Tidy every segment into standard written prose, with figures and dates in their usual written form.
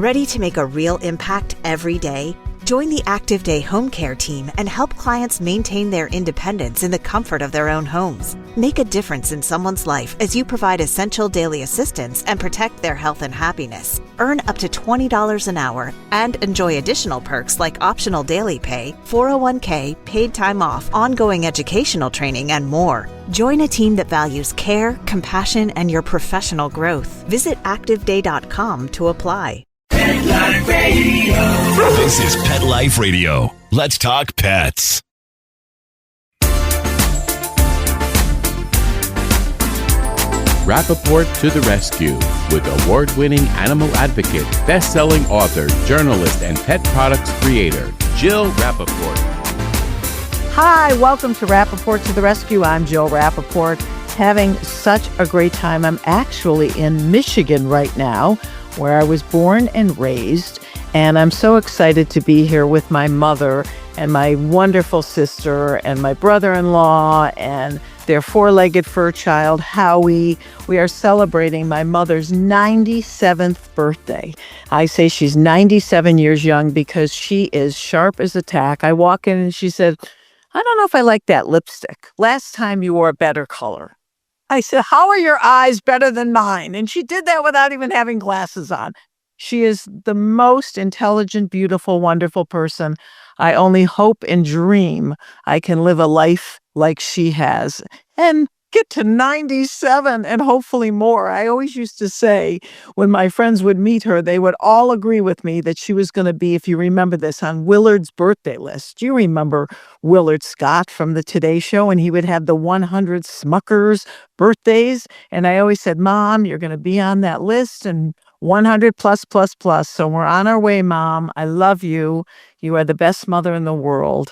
Ready to make a real impact every day? Join the Active Day Home Care team and help clients maintain their independence in the comfort of their own homes. Make a difference in someone's life as you provide essential daily assistance and protect their health and happiness. Earn up to $20 an hour and enjoy additional perks like optional daily pay, 401k, paid time off, ongoing educational training, and more. Join a team that values care, compassion, and your professional growth. Visit activeday.com to apply. Pet Life Radio. This is Pet Life Radio. Let's talk pets. Rappaport to the rescue with award-winning animal advocate, best-selling author, journalist, and pet products creator, Jill Rappaport. Hi, welcome to Rappaport to the Rescue. I'm Jill Rappaport, having such a great time. I'm actually in Michigan right now, where I was born and raised, and I'm so excited to be here with my mother and my wonderful sister and my brother-in-law and their four-legged fur child, Howie. We are celebrating my mother's 97th birthday. I say she's 97 years young because she is sharp as a tack. I walk in and she said, "I don't know if I like that lipstick. Last time you wore a better color." I said, "How are your eyes better than mine?" And she did that without even having glasses on. She is the most intelligent, beautiful, wonderful person. I only hope and dream I can live a life like she has and get to 97 and hopefully more. I always used to say when my friends would meet her, they would all agree with me that she was going to be, if you remember this, on Willard's birthday list. Do you remember Willard Scott from the Today Show? And he would have the 100 Smuckers birthdays. And I always said, "Mom, you're going to be on that list, and 100 plus, plus, plus." So we're on our way, Mom. I love you. You are the best mother in the world.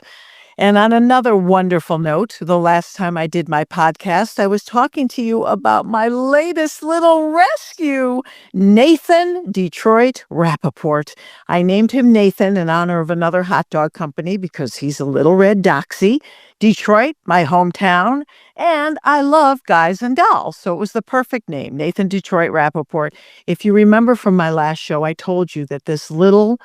And on another wonderful note, the last time I did my podcast, I was talking to you about my latest little rescue, Nathan Detroit Rappaport. I named him Nathan in honor of another hot dog company because he's a little red doxy. Detroit, my hometown, and I love guys and dolls, so it was the perfect name, Nathan Detroit Rappaport. If you remember from my last show, I told you that this little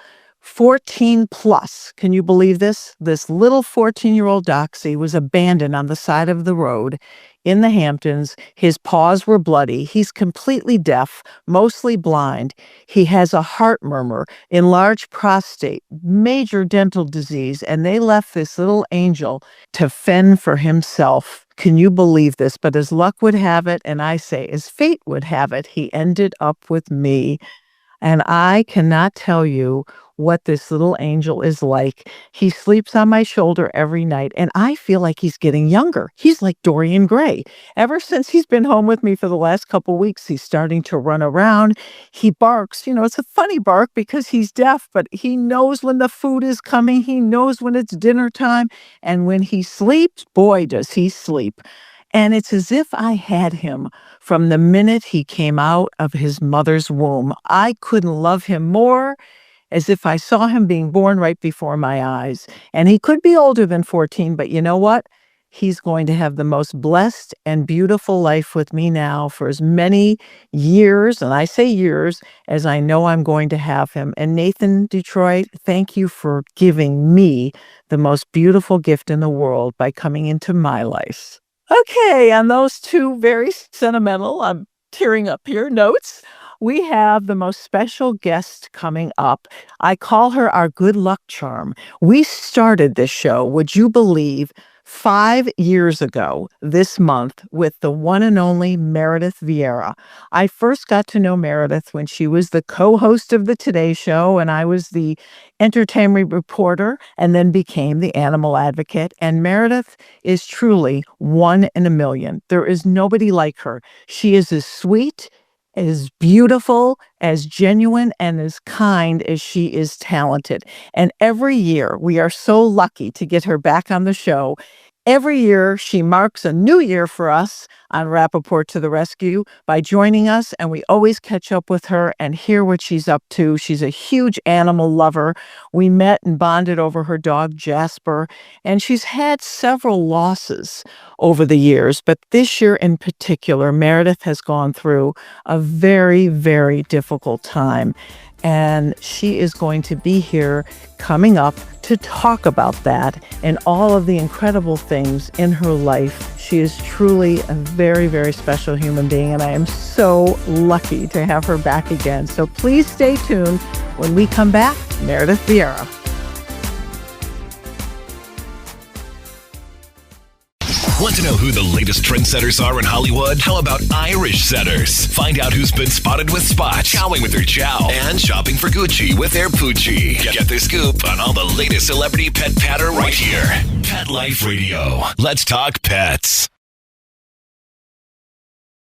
14 plus, can you believe this? This little 14-year-old Doxy was abandoned on the side of the road in the Hamptons. His paws were bloody. He's completely deaf, mostly blind. He has a heart murmur, enlarged prostate, major dental disease, and they left this little angel to fend for himself. Can you believe this? But as luck would have it, and I say as fate would have it, he ended up with me. And I cannot tell you what this little angel is like. He sleeps on my shoulder every night, and I feel like he's getting younger. He's like Dorian Gray. Ever since he's been home with me for the last couple weeks, he's starting to run around. He barks. You know, it's a funny bark because he's deaf, but he knows when the food is coming. He knows when it's dinner time. And when he sleeps, boy, does he sleep. And it's as if I had him from the minute he came out of his mother's womb. I couldn't love him more, as if I saw him being born right before my eyes. And he could be older than 14, but you know what? He's going to have the most blessed and beautiful life with me now for as many years, and I say years, as I know I'm going to have him. And Nathan Detroit, thank you for giving me the most beautiful gift in the world by coming into my life. Okay, on those two very sentimental, I'm tearing up here, notes, we have the most special guest coming up. I call her our good luck charm. We started this show, would you believe, 5 years ago this month with the one and only Meredith Vieira. I first got to know Meredith when she was the co-host of the Today Show, and I was the entertainment reporter, and then became the animal advocate. And Meredith is truly one in a million. There is nobody like her. She is as sweet, as beautiful, as genuine, and as kind as she is talented. And every year, we are so lucky to get her back on the show. Every year, she marks a new year for us on Rappaport to the Rescue by joining us, and we always catch up with her and hear what she's up to. She's a huge animal lover. We met and bonded over her dog, Jasper, and she's had several losses over the years, but this year in particular, Meredith has gone through a very, very difficult time. And she is going to be here coming up to talk about that and all of the incredible things in her life. She is truly a very, very special human being, and I am so lucky to have her back again. So please stay tuned. When we come back, Meredith Vieira. Want to know who the latest trendsetters are in Hollywood? How about Irish setters? Find out who's been spotted with spots, chowing with their chow, and shopping for Gucci with their Poochie. Get the scoop on all the latest celebrity pet patter right here. Pet Life Radio. Let's talk pets.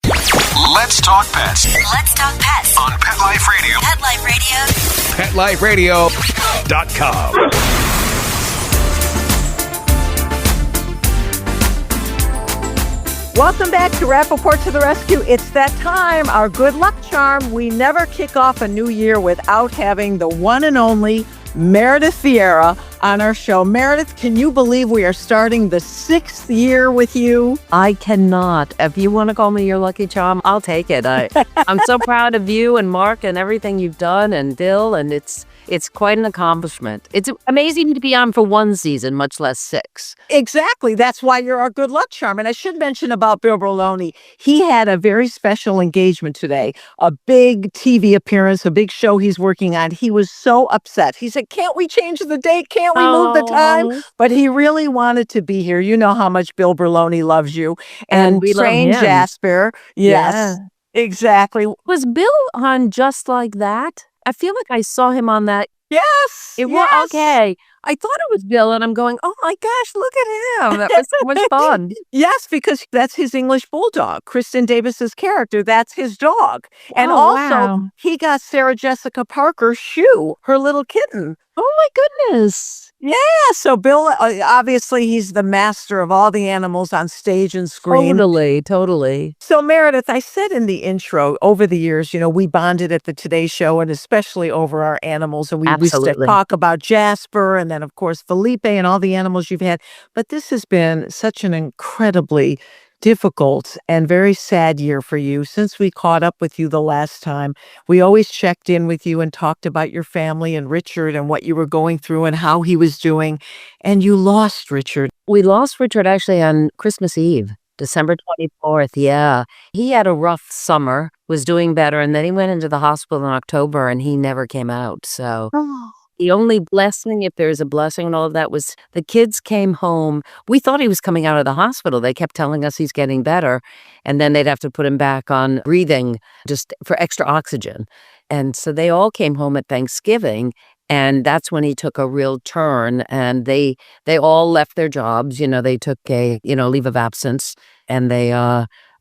Let's talk pets. Let's talk pets On Pet Life Radio. Pet Life Radio. PetLifeRadio.com. Welcome back to Rappaport to the Rescue. It's that time, our good luck charm. We never kick off a new year without having the one and only Meredith Vieira on our show. Meredith, can you believe we are starting the 6th year with you? I cannot. If you want to call me your lucky charm, I'll take it. I'm so proud of you and Mark and everything you've done, and Bill, and it's quite an accomplishment. It's amazing to be on for one season, much less 6. Exactly. That's why you're our good luck charm. And I should mention about Bill Berloni. He had a very special engagement today, a big TV appearance, a big show he's working on. He was so upset. He said, can't we change the date? Can't we move the time? But he really wanted to be here. You know how much Bill Berloni loves you. And we love trained him. Jasper. Yes, exactly. Was Bill on Just Like That? I feel like I saw him on that. Yes. It was okay. I thought it was Bill, and I'm going, oh my gosh, look at him. That was so much fun. Yes, because that's his English bulldog. Kristen Davis's character, that's his dog. And Oh, also, wow. he got Sarah Jessica Parker Shoe, her little kitten. Oh my goodness. Yeah, so Bill, obviously, he's the master of all the animals on stage and screen. Totally. So, Meredith, I said in the intro, over the years, we bonded at the Today Show, and especially over our animals. And we used to Absolutely. talk about Jasper and then, of course, Felipe and all the animals you've had. But this has been such an incredibly difficult and very sad year for you. Since we caught up with you the last time, we always checked in with you and talked about your family and Richard and what you were going through and how he was doing. And you lost Richard. We lost Richard actually on Christmas Eve, December 24th. Yeah. He had a rough summer, was doing better, and then he went into the hospital in October and he never came out. So the only blessing, if there's a blessing and all of that, was the kids came home. We thought he was coming out of the hospital. They kept telling us he's getting better. And then they'd have to put him back on breathing just for extra oxygen. And so they all came home at Thanksgiving. And that's when he took a real turn. And they all left their jobs. They took a, leave of absence. And they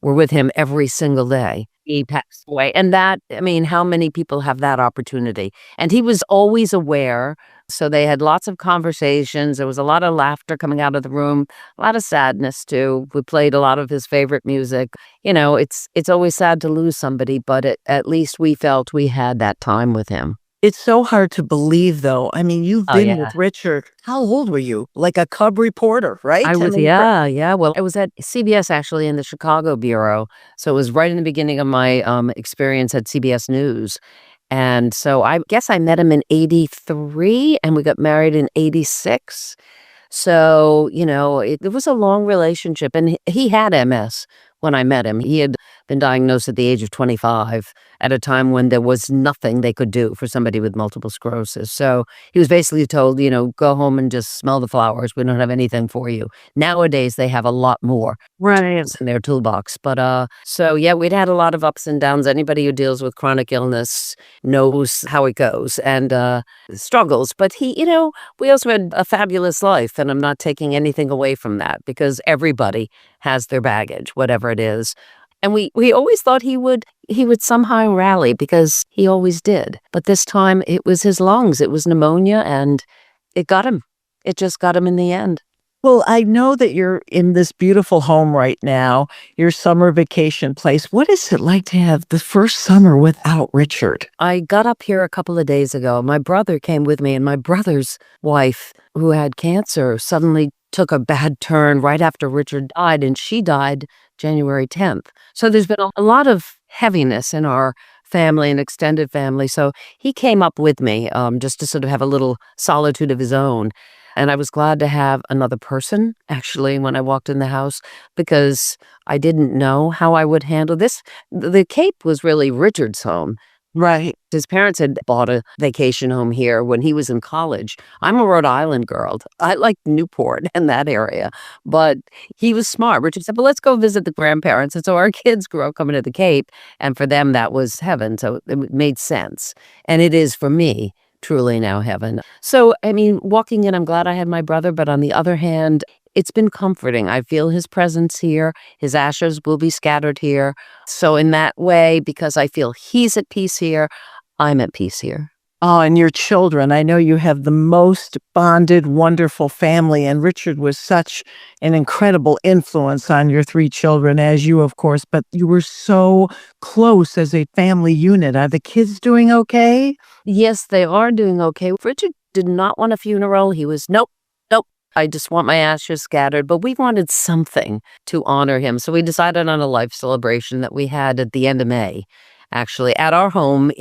were with him every single day. He passed away. And that, how many people have that opportunity? And he was always aware. So they had lots of conversations. There was a lot of laughter coming out of the room, a lot of sadness too. We played a lot of his favorite music. It's always sad to lose somebody, but at least we felt we had that time with him. It's so hard to believe, though. You've been with Richard. How old were you? Like a cub reporter, right? I was, yeah. Well, I was at CBS actually in the Chicago bureau. So it was right in the beginning of my experience at CBS News. And so I guess I met him in 83 and we got married in 86. So, it was a long relationship, and he had MS when I met him. He had been diagnosed at the age of 25 at a time when there was nothing they could do for somebody with multiple sclerosis. So he was basically told, go home and just smell the flowers. We don't have anything for you. Nowadays, they have a lot more in their toolbox. But so, yeah, we'd had a lot of ups and downs. Anybody who deals with chronic illness knows how it goes and struggles. But we also had a fabulous life, and I'm not taking anything away from that because everybody has their baggage, whatever it is. And we always thought he would somehow rally because he always did. But this time it was his lungs. It was pneumonia, and it got him. It just got him in the end. Well, I know that you're in this beautiful home right now, your summer vacation place. What is it like to have the first summer without Richard? I got up here a couple of days ago. My brother came with me, and my brother's wife, who had cancer, suddenly took a bad turn right after Richard died, and she died January 10th. So there's been a lot of heaviness in our family, an extended family. So he came up with me just to sort of have a little solitude of his own. And I was glad to have another person, actually, when I walked in the house, because I didn't know how I would handle this. The Cape was really Richard's home. Right. His parents had bought a vacation home here when he was in college. I'm a Rhode Island girl. I like Newport and that area. But he was smart. Richard said, well, let's go visit the grandparents. And so our kids grew up coming to the Cape. And for them, that was heaven. So it made sense. And it is for me. Truly now heaven. So, I mean, walking in, I'm glad I had my brother, but on the other hand, it's been comforting. I feel his presence here. His ashes will be scattered here. So in that way, because I feel he's at peace here, I'm at peace here. Oh, and your children. I know you have the most bonded, wonderful family, and Richard was such an incredible influence on your three children, as you, of course, but you were so close as a family unit. Are the kids doing okay? Yes, they are doing okay. Richard did not want a funeral. He was, nope. I just want my ashes scattered, but we wanted something to honor him. So we decided on a life celebration that we had at the end of May, actually, at our home.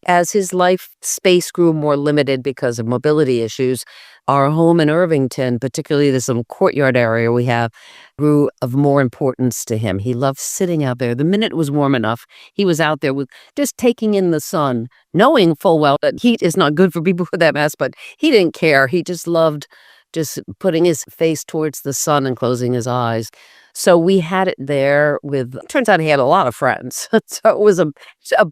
As his life space grew more limited because of mobility issues, our home in Irvington, particularly this little courtyard area we have, grew of more importance to him. He loved sitting out there. The minute it was warm enough, he was out there with just taking in the sun, knowing full well that heat is not good for people with MS, but he didn't care. He just loved just putting his face towards the sun and closing his eyes. So we had it there turns out he had a lot of friends. So it was a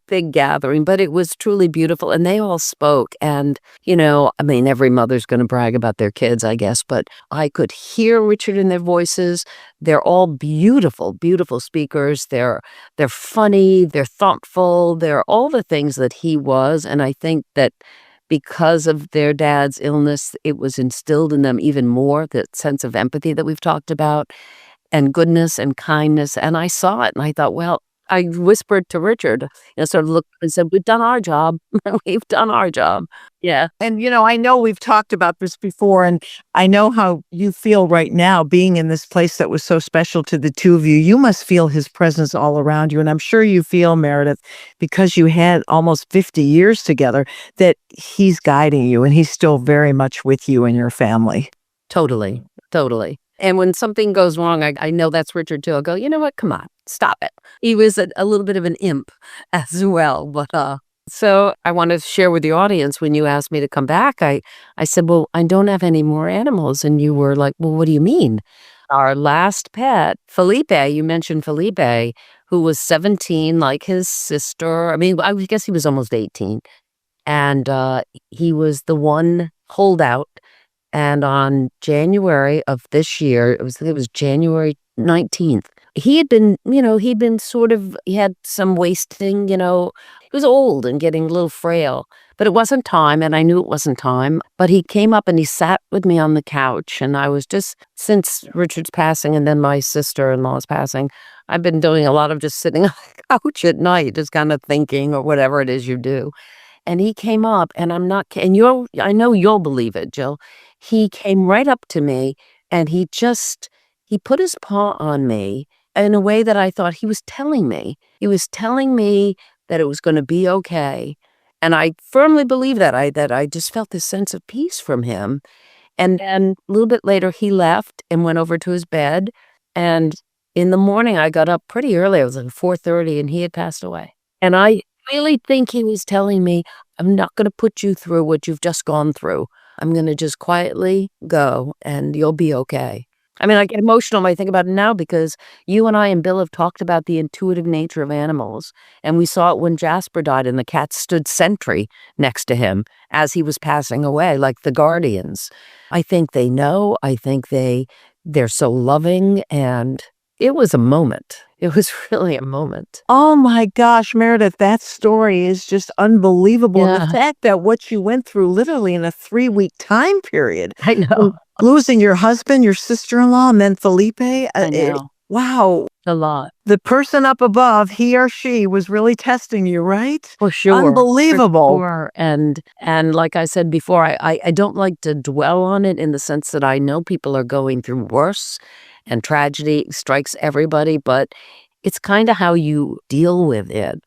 big gathering, but it was truly beautiful. And they all spoke. And, I mean, every mother's going to brag about their kids, I guess, but I could hear Richard in their voices. They're all beautiful, beautiful speakers. They're funny. They're thoughtful. They're all the things that he was. And I think that because of their dad's illness, it was instilled in them even more, that sense of empathy that we've talked about, and goodness and kindness. And I saw it and I thought, well, I whispered to Richard, sort of looked and said, we've done our job. We've done our job. Yeah. And, I know we've talked about this before, and I know how you feel right now being in this place that was so special to the two of you. You must feel his presence all around you. And I'm sure you feel, Meredith, because you had almost 50 years together, that he's guiding you and he's still very much with you and your family. Totally. And when something goes wrong, I know that's Richard too. I'll go, you know what? Come on, stop it. He was a little bit of an imp as well. But so I want to share with the audience, when you asked me to come back, I said, well, I don't have any more animals. And you were like, well, what do you mean? Our last pet, Felipe, you mentioned Felipe, who was 17, like his sister. I mean, I guess he was almost 18. And he was the one holdout. And on January of this year, it was January 19th, he had been he had some wasting, he was old and getting a little frail, but it wasn't time. And I knew it wasn't time, but he came up and he sat with me on the couch. And I was since Richard's passing and then my sister-in-law's passing, I've been doing a lot of just sitting on the couch at night, just kind of thinking or whatever it is you do. And he came up, and I know you'll believe it, Jill. He came right up to me and he put his paw on me in a way that I thought he was telling me. He was telling me that it was going to be okay. And I firmly believe that. I just felt this sense of peace from him. And then a little bit later, he left and went over to his bed. And in the morning, I got up pretty early. It was like 4:30 and he had passed away. And I really think he was telling me, I'm not going to put you through what you've just gone through. I'm going to just quietly go and you'll be okay. I mean, I get emotional when I think about it now because you and I and Bill have talked about the intuitive nature of animals. And we saw it when Jasper died and the cats stood sentry next to him as he was passing away, like the guardians. I think they know. I think they're so loving. And it was a moment. It was really a moment. Oh my gosh, Meredith, that story is just unbelievable. Yeah. The fact that what you went through literally in a 3-week time period. I know. Losing your husband, your sister-in-law, and then Felipe. I know. Wow. A lot. The person up above, he or she, was really testing you, right? For sure. Unbelievable. For sure. And like I said before, I don't like to dwell on it in the sense that I know people are going through worse and tragedy strikes everybody, but it's kind of how you deal with it.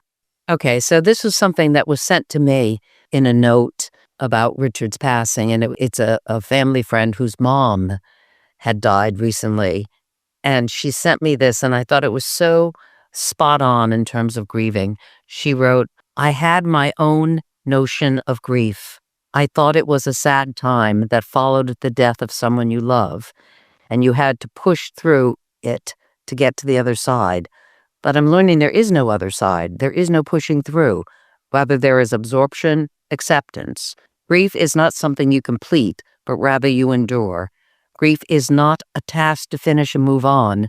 Okay, so this was something that was sent to me in a note about Richard's passing, and it's a family friend whose mom had died recently, and she sent me this, and I thought it was so spot on in terms of grieving. She wrote, "I had my own notion of grief. I thought it was a sad time that followed the death of someone you love, and you had to push through it to get to the other side. But I'm learning there is no other side. There is no pushing through. Rather, there is absorption, acceptance. Grief is not something you complete, but rather you endure. Grief is not a task to finish and move on,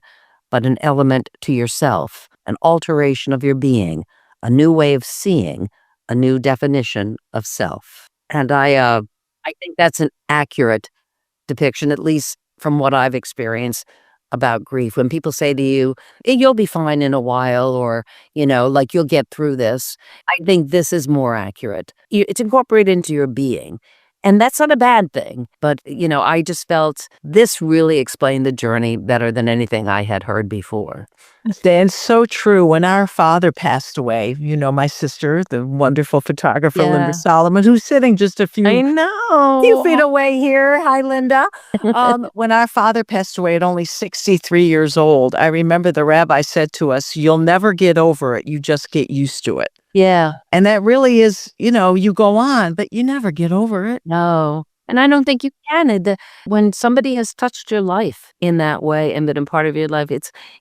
but an element to yourself, an alteration of your being, a new way of seeing, a new definition of self." And I think that's an accurate depiction, at least from what I've experienced about grief. When people say to you, "You'll be fine in a while," or, like, "You'll get through this," I think this is more accurate. It's incorporated into your being. And that's not a bad thing. But, I just felt this really explained the journey better than anything I had heard before. And so true. When our father passed away, my sister, the wonderful photographer, Linda Yeah. Solomon, who's sitting just a I few know. feet away here. Hi, Linda. When our father passed away at only 63 years old, I remember the rabbi said to us, "You'll never get over it. You just get used to it." Yeah. And that really is, you go on, but you never get over it. No. And I don't think you can. When somebody has touched your life in that way and been a part of your life,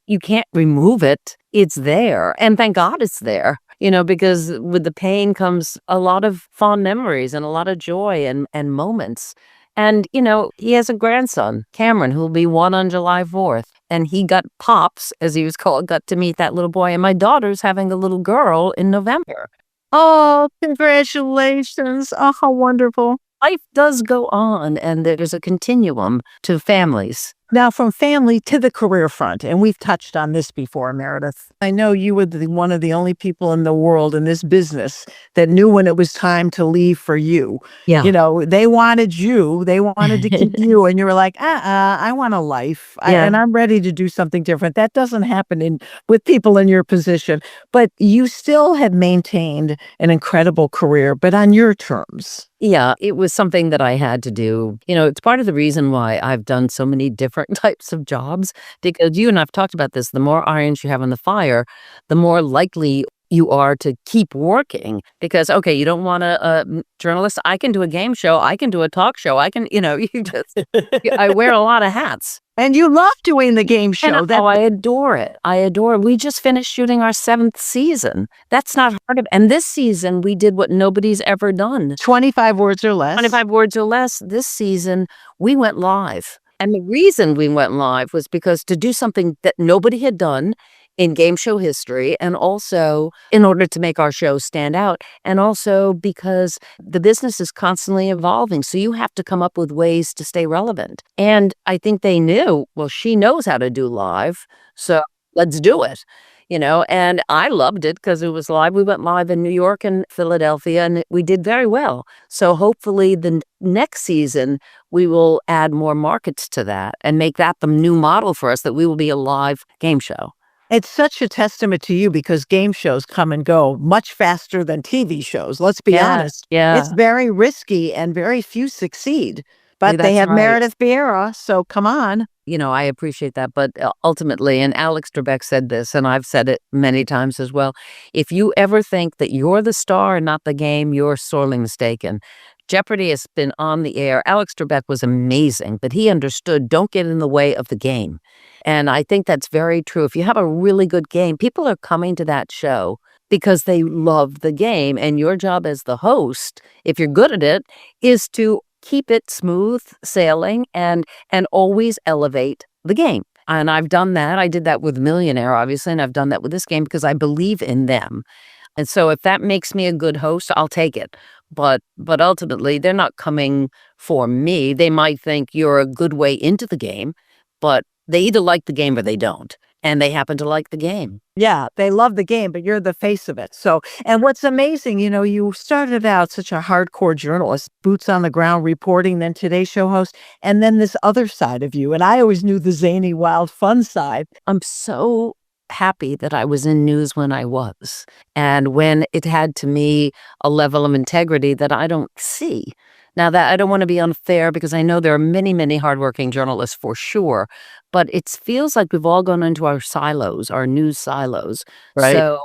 you can't remove it. It's there. And thank God it's there, because with the pain comes a lot of fond memories and a lot of joy and moments. And, he has a grandson, Cameron, who'll be 1 on July 4th. And he got Pops, as he was called, got to meet that little boy. And my daughter's having a little girl in November. Oh, congratulations. Oh, how wonderful. Life does go on, and there's a continuum to families. Now, from family to the career front, and we've touched on this before, Meredith. I know you were one of the only people in the world in this business that knew when it was time to leave for you. Yeah. They wanted you, they wanted to keep you, and you were like, I want a life, Yeah. and I'm ready to do something different. That doesn't happen with people in your position, but you still have maintained an incredible career, but on your terms. Yeah, it was something that I had to do. It's part of the reason why I've done so many different types of jobs, because you and I've talked about this. The more irons you have on the fire, the more likely you are to keep working. Because, okay, you don't want a journalist. I can do a game show. I can do a talk show. I can, I wear a lot of hats. And you love doing the game show. And, I adore it. I adore it. We just finished shooting our 7th season. That's not hard. And this season, we did what nobody's ever done. 25 words or less. 25 words or less. This season, we went live. And the reason we went live was because to do something that nobody had done in game show history, and also in order to make our show stand out, and also because the business is constantly evolving. So you have to come up with ways to stay relevant. And I think they knew, well, she knows how to do live, so let's do it. And I loved it because it was live. We went live in New York and Philadelphia, and we did very well. So hopefully the next season, we will add more markets to that and make that the new model for us, that we will be a live game show. It's such a testament to you because game shows come and go much faster than TV shows. Let's be honest. Yeah. It's very risky and very few succeed. But Yeah, they that's have right. Meredith Vieira, so come on. I appreciate that. But ultimately, and Alex Trebek said this, and I've said it many times as well, if you ever think that you're the star and not the game, you're sorely mistaken. Jeopardy has been on the air. Alex Trebek was amazing, but he understood, don't get in the way of the game. And I think that's very true. If you have a really good game, people are coming to that show because they love the game. And your job as the host, if you're good at it, is to keep it smooth sailing and always elevate the game. And I've done that. I did that with Millionaire, obviously, and I've done that with this game because I believe in them. And so if that makes me a good host, I'll take it. But ultimately, they're not coming for me. They might think you're a good way into the game, but they either like the game or they don't. And they happen to like the game. Yeah, they love the game, but you're the face of it. So, and what's amazing, you started out such a hardcore journalist, boots on the ground reporting, then Today Show host, and then this other side of you. And I always knew the zany, wild, fun side. I'm so happy that I was in news when I was, and when it had to me a level of integrity that I don't see. Now, that I don't want to be unfair because I know there are many, many hardworking journalists for sure, but it feels like we've all gone into our silos, our news silos. Right. So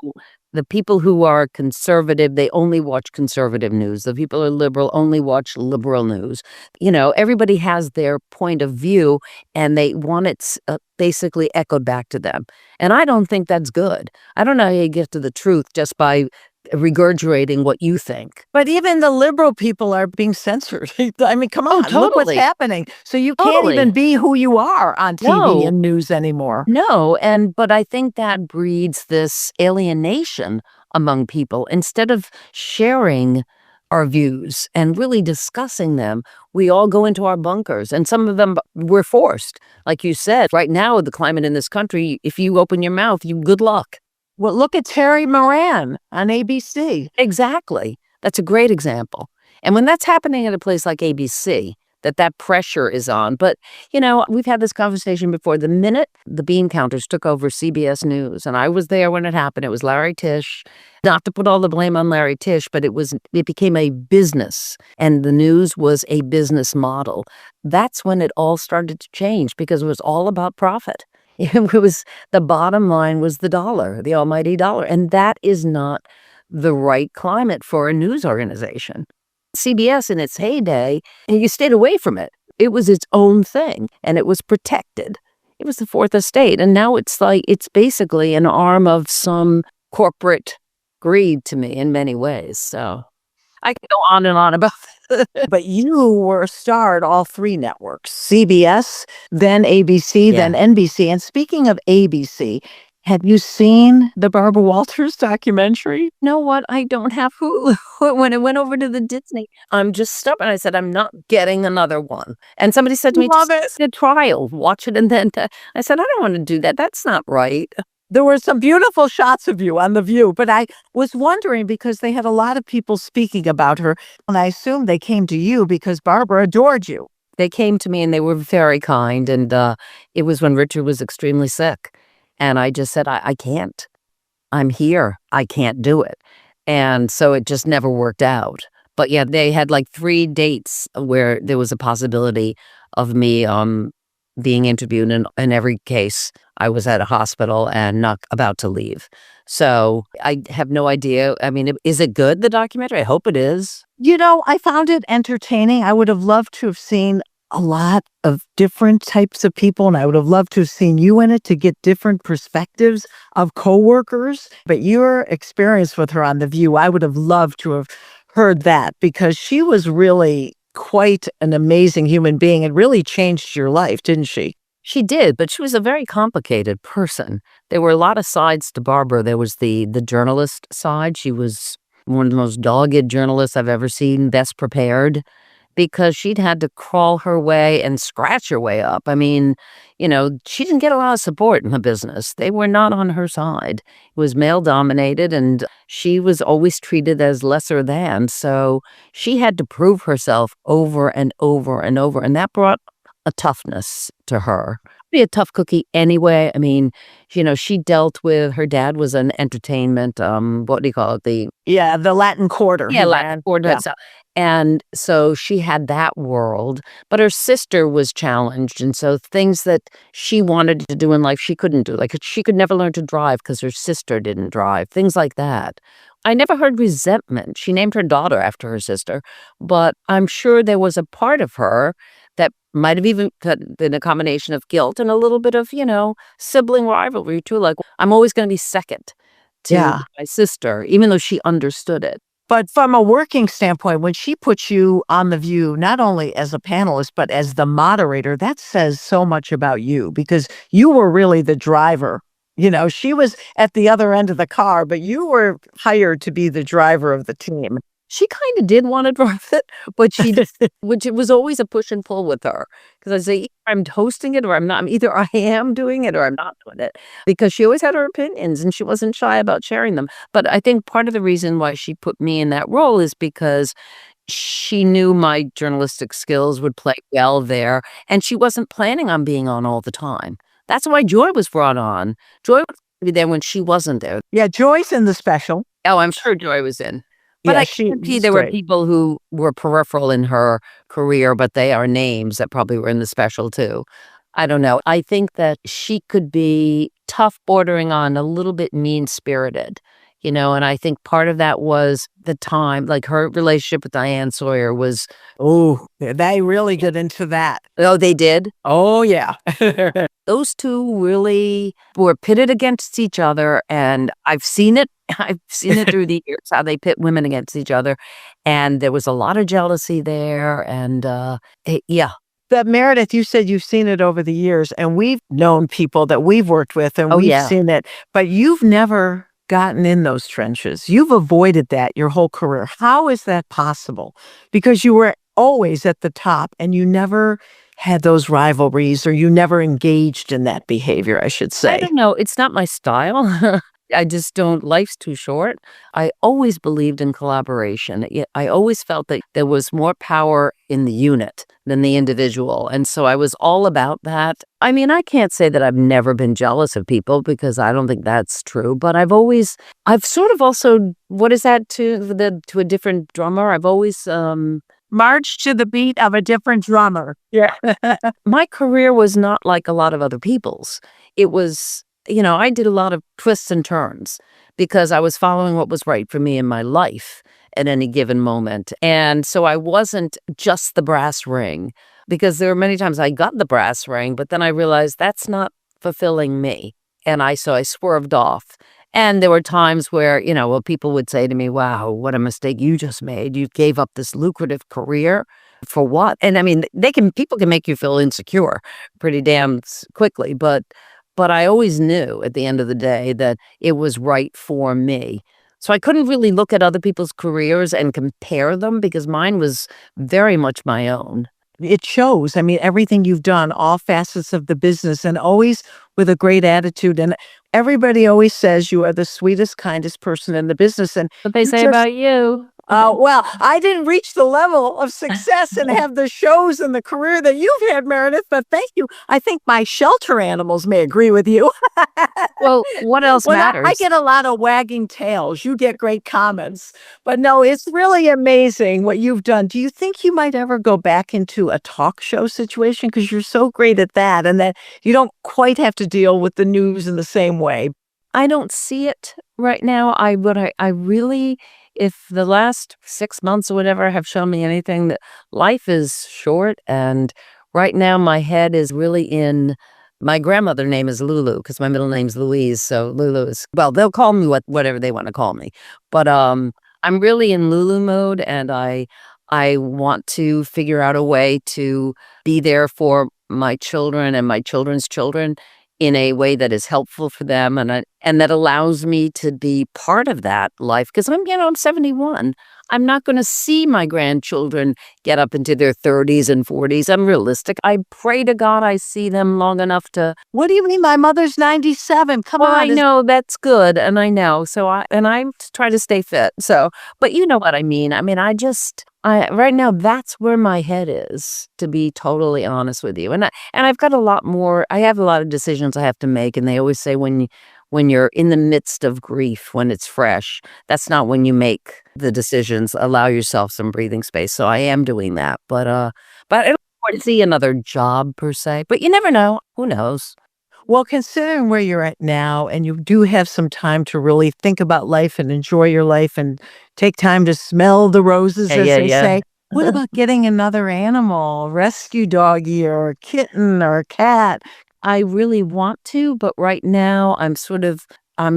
the people who are conservative, they only watch conservative news. The people who are liberal only watch liberal news. Everybody has their point of view and they want it basically echoed back to them. And I don't think that's good. I don't know how you get to the truth just by regurgitating what you think. But even the liberal people are being censored. I mean, come on, look what's Totally. happening. So you can't Totally. even be who you are on TV No. and news anymore. No, but I think that breeds this alienation among people. Instead of sharing our views and really discussing them, we all go into our bunkers, and some of them we're forced. Like you said, right now, the climate in this country, if you open your mouth, good luck. Well, look at Terry Moran on ABC. Exactly. That's a great example. And when that's happening at a place like ABC, that pressure is on. But, we've had this conversation before. The minute the bean counters took over CBS News, and I was there when it happened, it was Larry Tisch. Not to put all the blame on Larry Tisch, but it became a business, and the news was a business model. That's when it all started to change because it was all about profit. It was the bottom line was the dollar, the almighty dollar. And that is not the right climate for a news organization. CBS in its heyday, and you stayed away from it. It was its own thing and it was protected. It was the fourth estate. And now it's basically an arm of some corporate greed to me in many ways. So I could go on and on about that. But you were a star at all three networks, CBS, then ABC, Yeah. then NBC. And speaking of ABC, have you seen the Barbara Walters documentary? You know what? I don't have Hulu. When it went over to the Disney, I'm just stubborn. I said, I'm not getting another one. And somebody said to me, Love just a trial, watch it. And then I said, I don't want to do that. That's not right. There were some beautiful shots of you on The View, but I was wondering because they had a lot of people speaking about her, and I assume they came to you because Barbara adored you. They came to me and they were very kind. And it was when Richard was extremely sick. And I just said, I can't. I'm here. I can't do it. And so it just never worked out. But yeah, they had like 3 dates where there was a possibility of me being interviewed. And in every case, I was at a hospital and not about to leave. So I have no idea. I mean, is it good, the documentary? I hope it is. I found it entertaining. I would have loved to have seen a lot of different types of people, and I would have loved to have seen you in it to get different perspectives of coworkers. But your experience with her on The View, I would have loved to have heard that because she was really quite an amazing human being and really changed your life, didn't she? She did, but she was a very complicated person. There were a lot of sides to Barbara. There was the journalist side. She was one of the most dogged journalists I've ever seen, best prepared, because she'd had to crawl her way and scratch her way up. I mean, she didn't get a lot of support in the business. They were not on her side. It was male dominated and she was always treated as lesser than. So she had to prove herself over and over and over. And that brought a toughness to her. Be a tough cookie anyway. I mean, she dealt with, her dad was an entertainment, what do you call it? The Latin Quarter. Yeah, Latin Quarter. Yeah. And so she had that world, but her sister was challenged. And so things that she wanted to do in life, she couldn't do. Like she could never learn to drive because her sister didn't drive, things like that. I never heard resentment. She named her daughter after her sister, but I'm sure there was a part of her that might have even been a combination of guilt and a little bit of, sibling rivalry too. Like, I'm always going to be second to my sister, even though she understood it. But from a working standpoint, when she puts you on The View, not only as a panelist, but as the moderator, that says so much about you because you were really the driver. She was at the other end of the car, but you were hired to be the driver of the team. She kind of did want to drive it, but which it was always a push and pull with her. Because I say, I'm hosting it or I'm not. Either I am doing it or I'm not doing it. Because she always had her opinions and she wasn't shy about sharing them. But I think part of the reason why she put me in that role is because she knew my journalistic skills would play well there. And she wasn't planning on being on all the time. That's why Joy was brought on. Joy was there when she wasn't there. Yeah, Joy's in the special. Oh, I'm sure Joy was in. But Yeah, I can see she's there were great. people who were peripheral in her career, but they are names that probably were in the special too. I don't know. I think that she could be tough, bordering on a little bit mean-spirited, and I think part of that was the time, like her relationship with Diane Sawyer was, Oh, they really get into that. oh, they did? Oh, yeah. Those two really were pitted against each other, and I've seen it. I've seen it through the years, how they pit women against each other, and there was a lot of jealousy there, and yeah. But Meredith, you said you've seen it over the years, and we've known people that we've worked with, and Oh, we've yeah. seen it, but you've never gotten in those trenches. You've avoided that your whole career. How is that possible? Because you were always at the top, and you never had those rivalries, or you never engaged in that behavior, I should I say. don't know. It's not my style. I just don't. Life's too short. I always believed in collaboration. I always felt that there was more power in the unit than the individual. And so I was all about that. I mean, I can't say that I've never been jealous of people because I don't think that's true. But I've sort of also, what is that to a different drummer? I've always, March to the beat of a different drummer. Yeah. my career was not like a lot of other people's. It was, I did a lot of twists and turns because I was following what was right for me in my life at any given moment. And so I wasn't just the brass ring, because there were many times I got the brass ring, but then I realized that's not fulfilling me. And so I swerved off. And there were times where, people would say to me, wow, what a mistake you just made. You gave up this lucrative career for what? And I mean, people can make you feel insecure pretty damn quickly, but I always knew at the end of the day that it was right for me. So I couldn't really look at other people's careers and compare them because mine was very much my own. It shows. I mean, everything you've done, all facets of the business, and always with a great attitude. And everybody always says you are the sweetest, kindest person in the business. And What they you say just- about you. well, I didn't reach the level of success and have the shows and the career that you've had, Meredith, but thank you. I think my shelter animals may agree with you. Well, what else Well, matters? I get a lot of wagging tails. You get great comments. But no, it's really amazing what you've done. Do you think you might ever go back into a talk show situation? Because you're so great at that, and that you don't quite have to deal with the news in the same way. I don't see it right now. I really, if the last 6 months or whatever have shown me anything, that life is short. And right now my head is really in, my grandmother's name is Lulu because my middle name's Louise. So Lulu is, well, they'll call me whatever they want to call me. But I'm really in Lulu mode, and I want to figure out a way to be there for my children and my children's children in a way that is helpful for them, and that allows me to be part of that life. Because I'm 71. I'm not going to see my grandchildren get up into their 30s and 40s. I'm realistic. I pray to God I see them long enough to. What do you mean? My mother's 97. Come Well, on. I know that's good, and I know. So I try to stay fit. So, but you know what I mean. I mean, right now that's where my head is, to be totally honest with you. And I've got a lot more. I have a lot of decisions I have to make, and they always say when you're in the midst of grief, when it's fresh, that's not when you make the decisions. Allow yourself some breathing space. So I am doing that, but I don't want to see another job per se. But you never know. Who knows? Well, considering where you're at now, and you do have some time to really think about life and enjoy your life and take time to smell the roses, as they say, what about getting another animal, rescue doggy or a kitten or a cat? I really want to, but right now I'm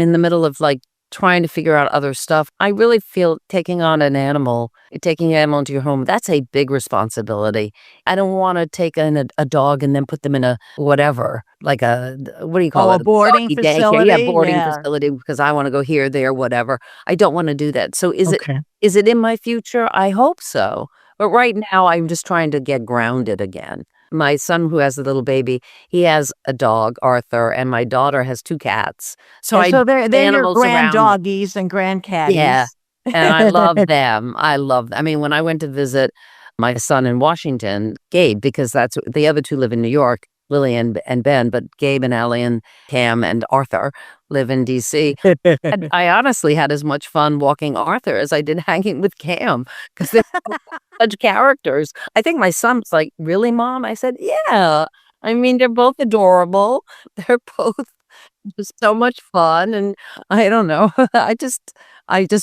in the middle of like trying to figure out other stuff. I really feel taking an animal into your home, that's a big responsibility. I don't want to take in a dog and then put them in a whatever, like what do you call it? A boarding Doggy daycare. facility? Yeah, boarding Yeah. facility, because I want to go here, there, whatever. I don't want to do that. So Okay. is it in my future? I hope so. But right now I'm just trying to get grounded again. My son, who has a little baby, he has a dog, Arthur, and my daughter has 2 cats. So they're your animals grand around. doggies and grand catties. Yeah. And I love them. I mean, when I went to visit my son in Washington, Gabe, because the other 2 live in New York, Lily and Ben, but Gabe and Allie and Cam and Arthur live in DC. And I honestly had as much fun walking Arthur as I did hanging with Cam because they're such characters. I think my son's like, "Really, Mom?" I said, "Yeah. I mean, they're both adorable. They're both just so much fun." And I don't know. I just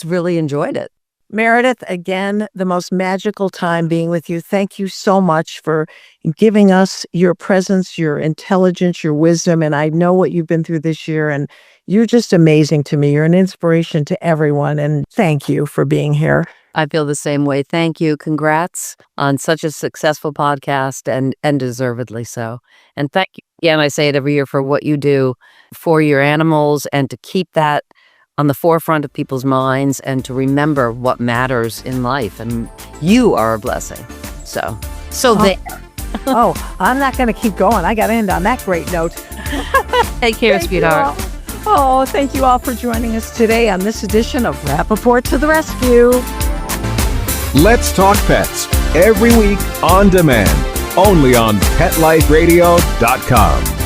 really enjoyed it. Meredith, again, the most magical time being with you. Thank you so much for giving us your presence, your intelligence, your wisdom. And I know what you've been through this year, and you're just amazing to me. You're an inspiration to everyone. And thank you for being here. I feel the same way. Thank you. Congrats on such a successful podcast and deservedly so. And thank you again, I say it every year, for what you do for your animals and to keep that on the forefront of people's minds and to remember what matters in life. And you are a blessing. So there. I'm not going to keep going. I got to end on that great note. Take care, sweetheart. Thank you all for joining us today on this edition of Rappaport to the Rescue. Let's Talk Pets, every week on demand, only on PetLifeRadio.com.